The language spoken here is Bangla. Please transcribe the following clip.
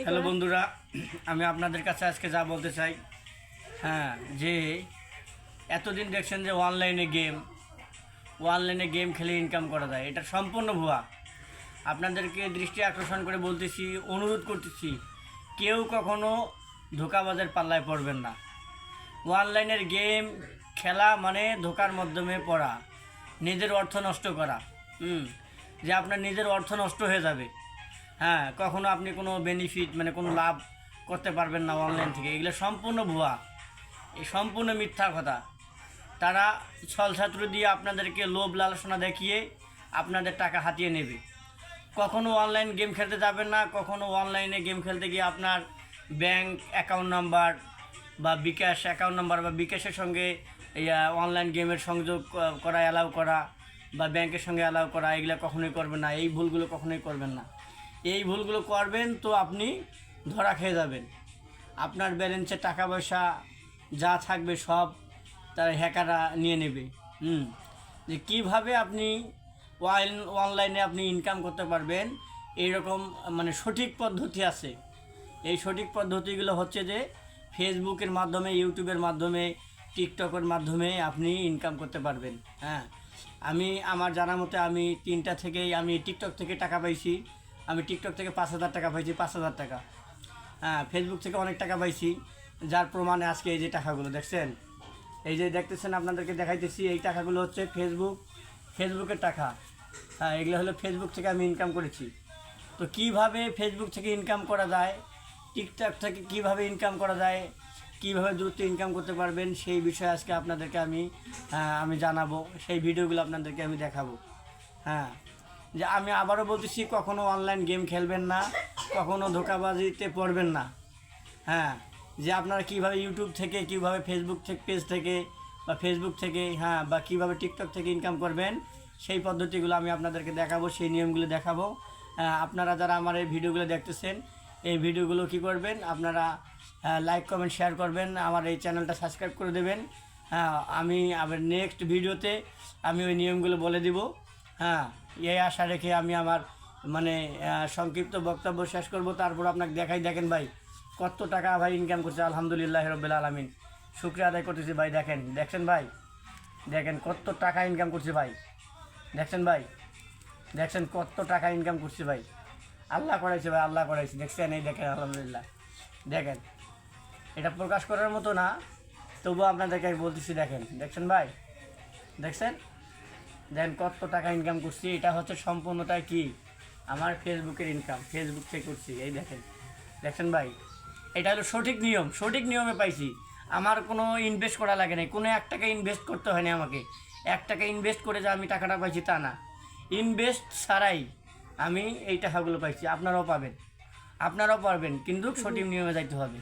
হ্যালো বন্ধুরা, আমি আপনাদের কাছে আজকে যা বলতে চাই, যে এতদিন দেখছেন যে অনলাইনে গেম খেলে ইনকাম করা যায়, এটা সম্পূর্ণ ভুয়া। আপনাদেরকে দৃষ্টি আকর্ষণ করে বলতেছি, অনুরোধ করতেছি, কেউ কখনো ধোঁকাবাজের পাল্লায় পড়বেন না। অনলাইনের গেম খেলা মানে ধোঁকার মাধ্যমে পড়া, নিজের অর্থ নষ্ট করা। যে আপনার নিজের অর্থ নষ্ট হয়ে যাবে। কখনো আপনি কোনো বেনিফিট মানে কোনো লাভ করতে পারবেন না অনলাইন থেকে। এগুলো সম্পূর্ণ ভুয়া, এই সম্পূর্ণ মিথ্যা কথা। তারা ছলছাত্র দিয়ে আপনাদেরকে লোভ লালসনা দেখিয়ে আপনাদের টাকা হাতিয়ে নেবে। কখনো অনলাইন গেম খেলতে যাবেন না। কখনো অনলাইনে গেম খেলতে গিয়ে আপনার ব্যাংক অ্যাকাউন্ট নাম্বার বা বিকাশ অ্যাকাউন্ট নাম্বার বা বিকাশের সঙ্গে অনলাইন গেমের সংযোগ করা অ্যালাউ করা বা ব্যাংকের সঙ্গে অ্যালাউ করা, এগুলো কখনোই করবেন না। এই ভুলগুলো কখনোই করবেন না। এই ভুলগুলো করবেন তো আপনি ধরা খেয়ে যাবেন। আপনার ব্যালেন্সে টাকা পয়সা যা থাকবে সব তার হ্যাকাররা নিয়ে নেবে। যে কীভাবে আপনি অনলাইনে আপনি ইনকাম করতে পারবেন, এইরকম মানে সঠিক পদ্ধতি আছে। এই সঠিক পদ্ধতিগুলো হচ্ছে যে ফেসবুকের মাধ্যমে, ইউটিউবের মাধ্যমে, টিকটকের মাধ্যমে আপনি ইনকাম করতে পারবেন। আমি আমার জানা মতে আমি 3টা থেকেই আমি টিকটক থেকে টাকা পাইছি। আমি টিকটক থেকে 5,000 টাকা পাইছি, 5,000 টাকা। ফেসবুক থেকে অনেক টাকা পাইছি, যার প্রমাণে আজকে এই যে টাকাগুলো দেখছেন, এই যে দেখতেছেন আপনাদেরকে দেখাইতেছি, এই টাকাগুলো হচ্ছে ফেসবুকের টাকা। এগুলো হলো ফেসবুক থেকে আমি ইনকাম করেছি। তো কিভাবে ফেসবুক থেকে ইনকাম করা যায়, টিকটক থেকে কিভাবে ইনকাম করা যায়, কিভাবে দ্রুত ইনকাম করতে পারবেন, সেই বিষয়ে আজকে আপনাদেরকে আমি জানাবো। সেই ভিডিওগুলো আপনাদেরকে আমি দেখাবো। যে আমি আবারও বলতেছি, কখনো অনলাইন গেম খেলবেন না, কখনো ধোঁকাবাজিতে পড়বেন না। যে আপনারা কীভাবে ইউটিউব থেকে, কীভাবে ফেসবুক থেকে পেজ থেকে বা ফেসবুক থেকে বা কীভাবে টিকটক থেকে ইনকাম করবেন, সেই পদ্ধতিগুলো আমি আপনাদেরকে দেখাবো, সেই নিয়মগুলো দেখাবো। আপনারা যারা আমার এই ভিডিওগুলো দেখতেছেন, এই ভিডিওগুলো কী করবেন, আপনারা লাইক কমেন্ট শেয়ার করবেন, আমার এই চ্যানেলটা সাবস্ক্রাইব করে দেবেন। আমি আবার নেক্সট ভিডিওতে আমি ওই নিয়মগুলো বলে দিব। এই আশা রেখে আমি আমার সংক্ষিপ্ত বক্তব্য শেষ করব। তারপর আপনাকে দেখেন ভাই কত টাকা ভাই ইনকাম করছে, আলহামদুলিল্লাহ রব্বিল আলামিন, শুকরিয়া আদায় করতেছি ভাই। দেখছেন ভাই, দেখেন কত টাকা ইনকাম করছে ভাই। দেখছেন কত টাকা ইনকাম করছে ভাই। আল্লাহ করাইছে ভাই, আল্লাহ করাইছে। দেখছেন, এই দেখেন, আলহামদুলিল্লাহ। দেখেন, এটা প্রকাশ করার মতো না, তবুও আপনাদেরকে আমি বলতেছি। দেখছেন ভাই, দেখছেন কত টাকা ইনকাম করছি। এটা হচ্ছে সম্পূর্ণটাই কি আমার ফেসবুকের ইনকাম, ফেসবুক থেকে করছি। এই দেখছেন ভাই, এটা হলো সঠিক নিয়মে পাইছি। আমার কোনো ইনভেস্ট করা লাগে নাই, কোনো 1 টাকা ইনভেস্ট করতে হয়নি আমাকে। 1 টাকা ইনভেস্ট করে যে আমি টাকাটা পাইছি তা না, ইনভেস্ট ছাড়াই আমি এই টাকাগুলো পাইছি। আপনারাও পাবেন, কিন্তু সঠিক নিয়মে যাইতে হবে।